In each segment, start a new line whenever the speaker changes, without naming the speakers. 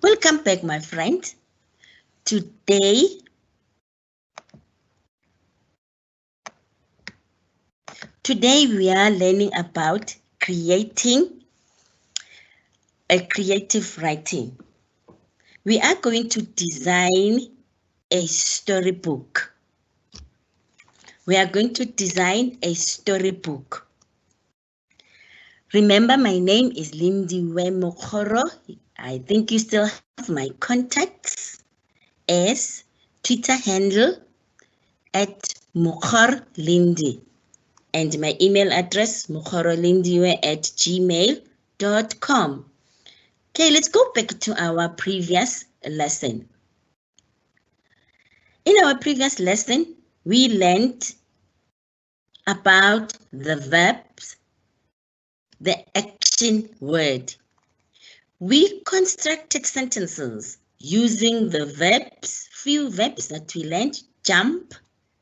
Welcome back, my friend. Today, we are learning about creating a creative writing. We are going to design a storybook. We are going to design a storybook. Remember, my name is Lindiwe Mokgoro. I think you still have my contacts as Twitter handle @mokgorlindy and my email address mokgorolindiwe@gmail.com. Okay, let's go back to our previous lesson. In our previous lesson, we learned about the verbs, the action word. We constructed sentences using the verbs, few verbs that we learned: jump,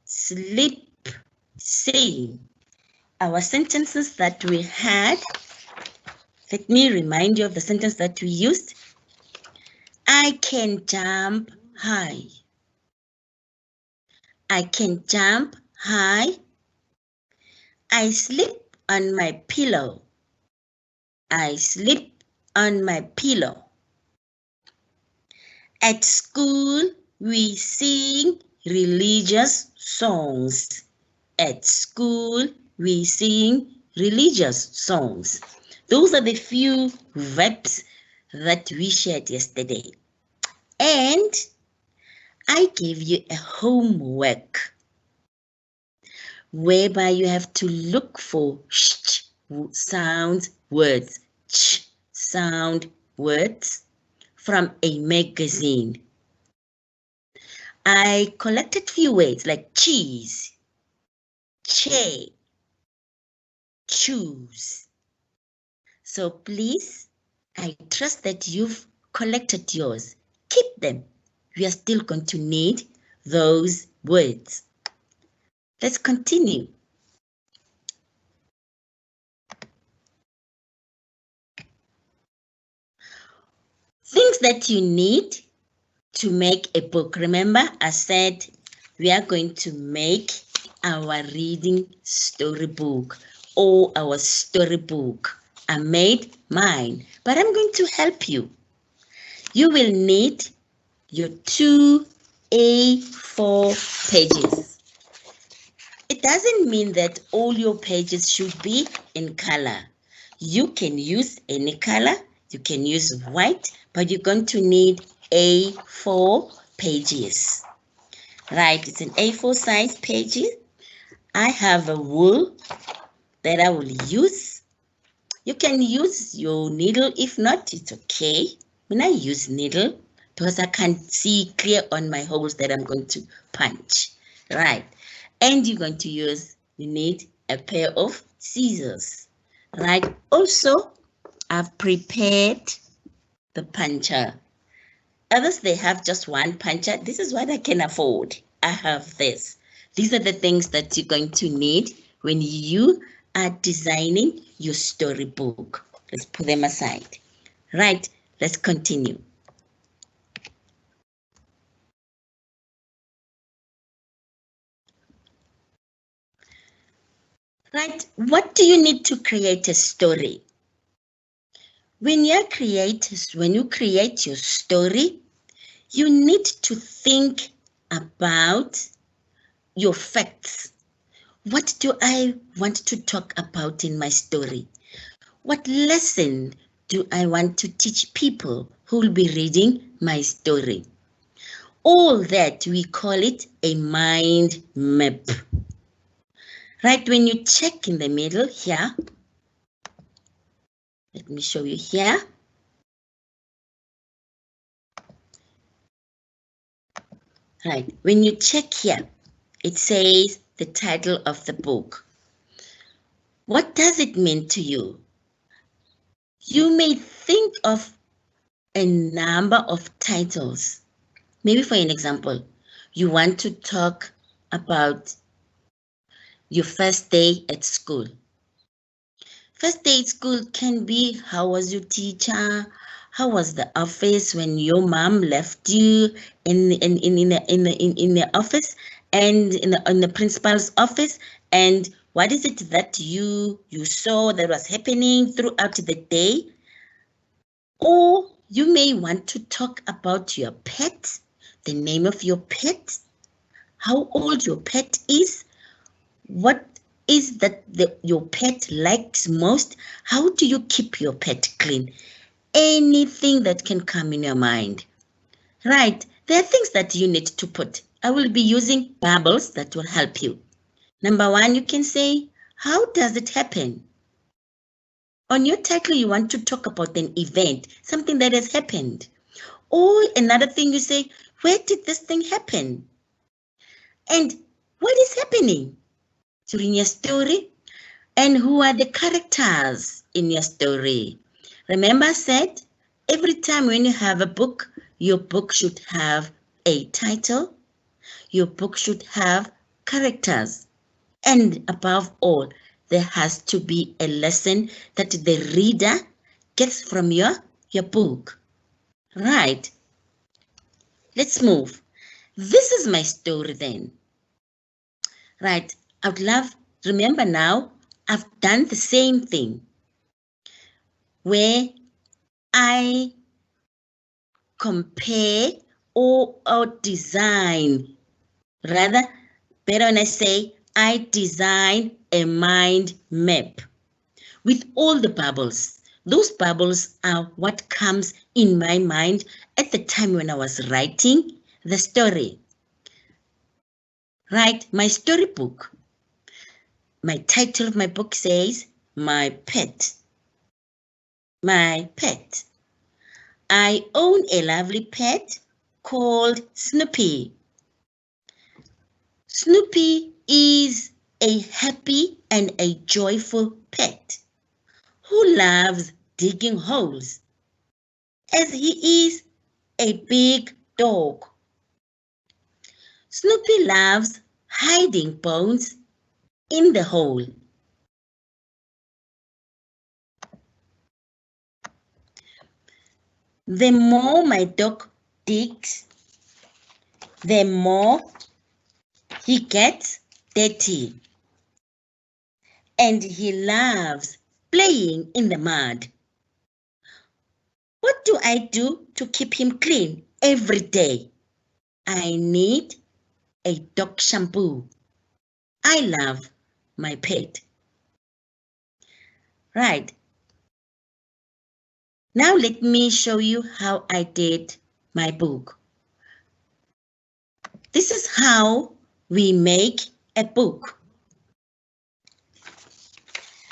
slip, sing. Our sentences that we had, let me remind you of the sentence that we used. I can jump high. I can jump high. I sleep on my pillow. I sleep on my pillow. At school, we sing religious songs. At school, we sing religious songs. Those are the few verbs that we shared yesterday. And I gave you a homework whereby you have to look for sh sound words, ch sound words from a magazine. I collected few words like cheese, chair, choose. So please, I trust that you've collected yours. Keep them. We are still going to need those words. Let's continue. Things that you need to make a book. Remember, I said we are going to make our reading storybook or our storybook. I made mine, but I'm going to help you. You will need your 2 A4 pages. It doesn't mean that all your pages should be in color. You can use any color. You can use white, but you're going to need A4 pages. Right, it's an A4 size pages. I have a wool that I will use. You can use your needle. If not, it's okay. When I use needle, because I can't see clear on my holes that I'm going to punch. Right, and you're going to use, you need a pair of scissors. Right, also, I've prepared the puncher. Others, they have just one puncher. This is what I can afford. I have this. These are the things that you're going to need when you are designing your storybook. Let's put them aside. Right, let's continue. Right, what do you need to create a story? When you create your story, you need to think about your facts. What do I want to talk about in my story? What lesson do I want to teach people who will be reading my story? All that, we call it a mind map. Right, when you check in the middle here, let me show you here. Right, when you check here, it says the title of the book. What does it mean to you? You may think of a number of titles. Maybe for an example, you want to talk about your first day at school. First day at school can be, how was your teacher? How was the office when your mom left you in the office and in the principal's office? And what is it that you saw that was happening throughout the day? Or you may want to talk about your pet, the name of your pet, how old your pet is, what is that your pet likes most, how do you keep your pet clean? Anything that can come in your mind. Right, there are things that you need to put. I will be using bubbles that will help you. Number one, you can say, how does it happen? On your title, you want to talk about an event, something that has happened. Or another thing you say, where did this thing happen? And what is happening during your story? And who are the characters in your story? Remember I said, every time when you have a book, your book should have a title, your book should have characters, and above all, there has to be a lesson that the reader gets from your book. Right, let's move. This is my story then. Right, I would love, remember now, I've done the same thing where I compare or design. Rather, better when I say I design a mind map with all the bubbles. Those bubbles are what comes in my mind at the time when I was writing the story. Right, my storybook. My title of my book says, My Pet. My pet. I own a lovely pet called Snoopy. Snoopy is a happy and a joyful pet who loves digging holes, as he is a big dog. Snoopy loves hiding bones in the hole. The more my dog digs, the more he gets dirty. And he loves playing in the mud. What do I do to keep him clean every day? I need a dog shampoo. I love my pet. Right. Now let me show you how I did my book. This is how we make a book.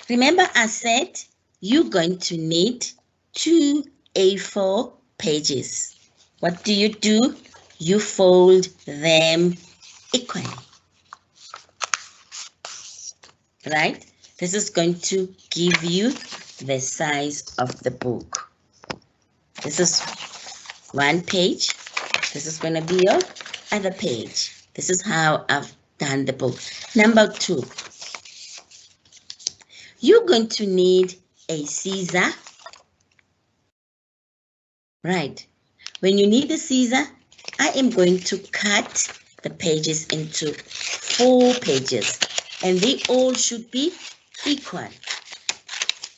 Remember I said you're going to need 2 A4 pages. What do? You fold them equally. Right? This is going to give you the size of the book. This is 1 page. This is going to be your other page. This is how I've done the book. Number 2. You're going to need a scissor. Right. When you need a scissor, I am going to cut the pages into 4 pages. And they all should be equal.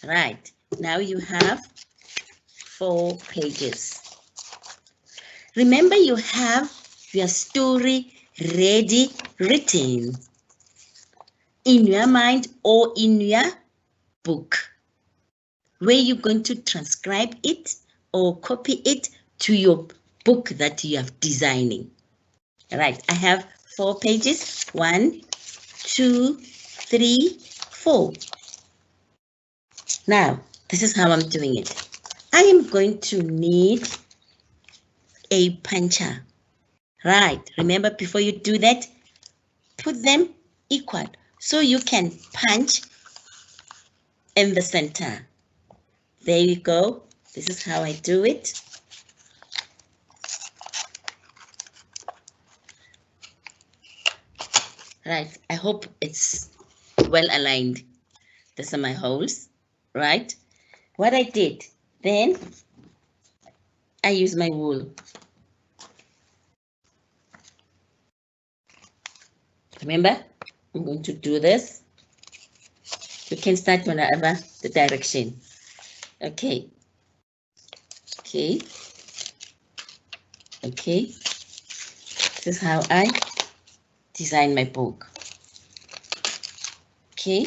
Right. Now you have 4 pages. Remember, you have your story ready written in your mind or in your book, where you're going to transcribe it or copy it to your book that you are designing. Right, I have 4 pages. 1, 2, 3, 4. Now, this is how I'm doing it. I am going to need a puncher. Right, remember before you do that, put them equal so you can punch in the center. There you go. This is how I do it. Right, I hope it's well aligned. These are my holes, right? What I did then, I use my wool. Remember, I'm going to do this. You can start whenever the direction. Okay. Okay. Okay. This is how I design my book. Okay.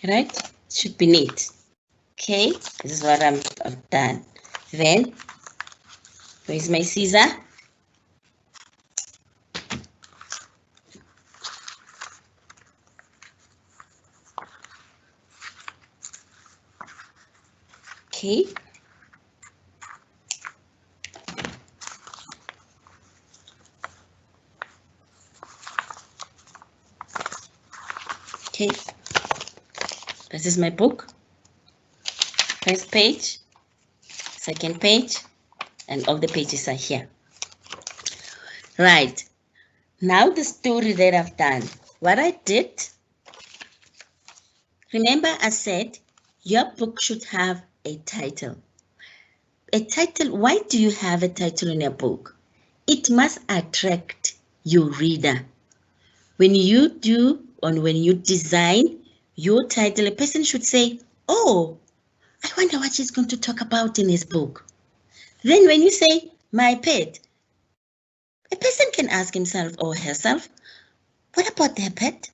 Right? Should be neat. Okay. This is what I've done. Then, where's my scissor? Okay. Okay. This is my book. First page, second page, and all the pages are here. Right. Now the story that I've done. What I did, remember I said your book should have a title. A title, why do you have a title in your book? It must attract your reader. When you design your title, a person should say, oh, I wonder what she's going to talk about in his book. Then when you say, my pet, a person can ask himself or herself, what about their pet?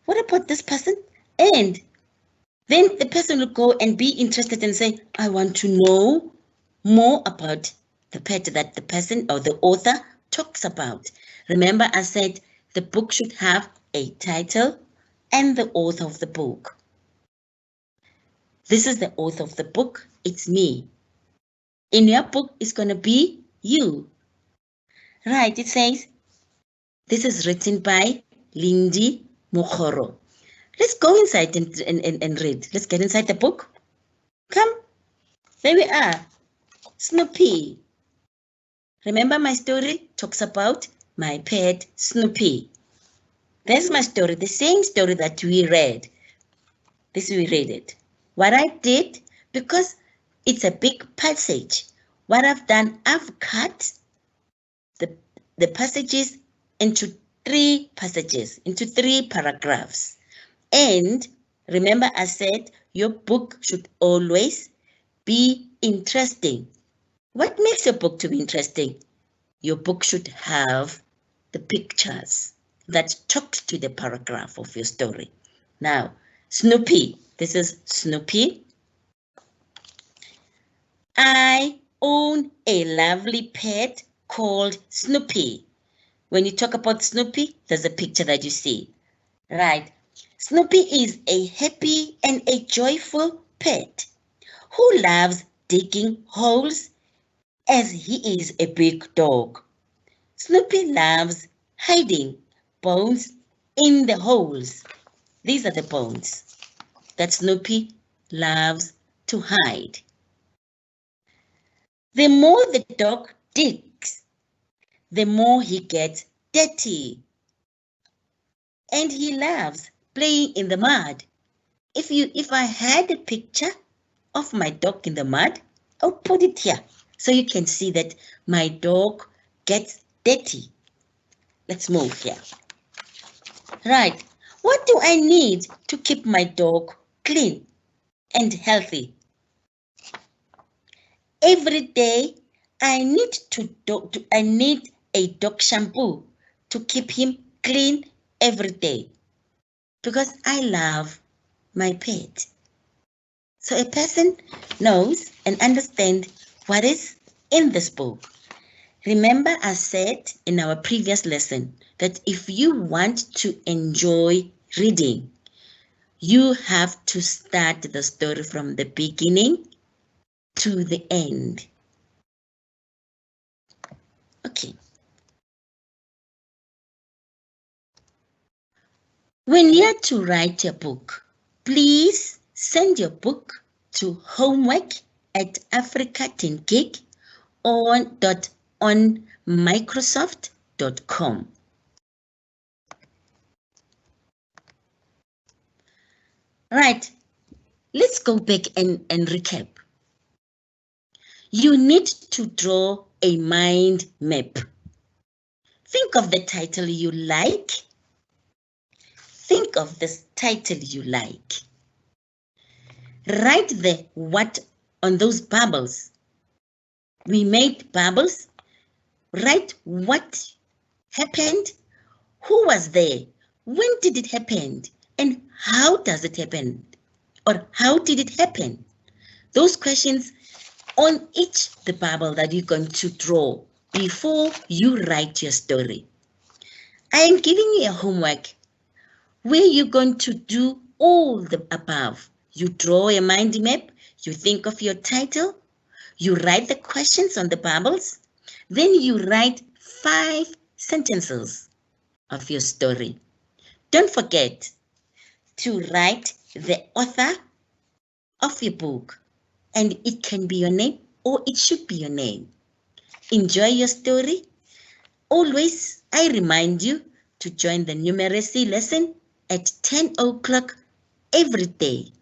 What about this person? And then the person will go and be interested and say, I want to know more about the pet that the person or the author talks about. Remember, I said the book should have a title and the author of the book. This is the author of the book. It's me. In your book, it's going to be you. Right, it says, this is written by Lindy Mokgoro. Let's go inside and read. Let's get inside the book. Come. There we are. Snoopy. Remember my story talks about my pet Snoopy. There's my story, the same story that we read. We read it. What I did, because it's a big passage, what I've done, I've cut the passages into three paragraphs. And remember I said your book should always be interesting. What makes your book to be interesting? Your book should have the pictures that talk to the paragraph of your story. Now, Snoopy. This is Snoopy. I own a lovely pet called Snoopy. When you talk about Snoopy, there's a picture that you see. Right. Snoopy is a happy and a joyful pet who loves digging holes as he is a big dog. Snoopy loves hiding bones in the holes. These are the bones that Snoopy loves to hide. The more the dog digs, the more he gets dirty. And he loves playing in the mud. If I had a picture of my dog in the mud, I'll put it here so you can see that my dog gets dirty. Let's move here. Right. What do I need to keep my dog clean and healthy? Every day I need a dog shampoo to keep him clean every day because I love my pet. So a person knows and understands what is in this book. Remember, I said in our previous lesson that if you want to enjoy reading, you have to start the story from the beginning to the end. Okay. When you're to write your book, please send your book to homework@africa10gig on Microsoft.com. Right. let's go back and recap. You need to draw a mind map. Think of the title you like. Think of this title you like. Write the what on those bubbles. We made bubbles. Write what happened, who was there, when did it happen, and how does it happen, or how did it happen? Those questions on each the bubble that you're going to draw before you write your story. I am giving you a homework where you're going to do all the above. You draw a mind map, you think of your title, you write the questions on the bubbles, then you write 5 sentences of your story. Don't forget to write the author of your book, and it can be your name or it should be your name. Enjoy your story. Always, I remind you to join the numeracy lesson at 10 o'clock every day.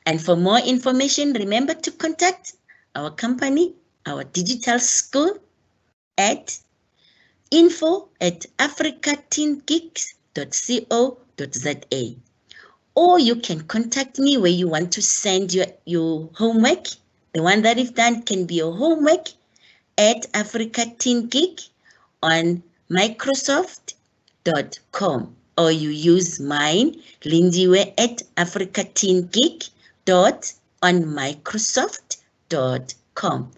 And for more information, remember to contact our company, our digital school at info@africateengeeks.co.za. Or you can contact me where you want to send your homework. The one that you've done can be your homework at Africa Teen Geek on Microsoft.com, or you use mine, Lindiwe, at africateengeek.onmicrosoft.com.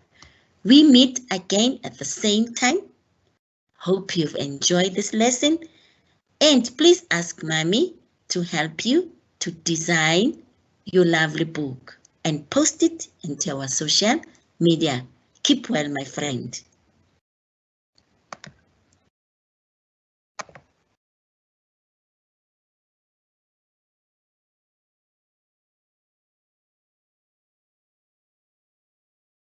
We meet again at the same time. Hope you've enjoyed this lesson, and please ask Mommy to help you to design your lovely book and post it into our social media. Keep well, my friend.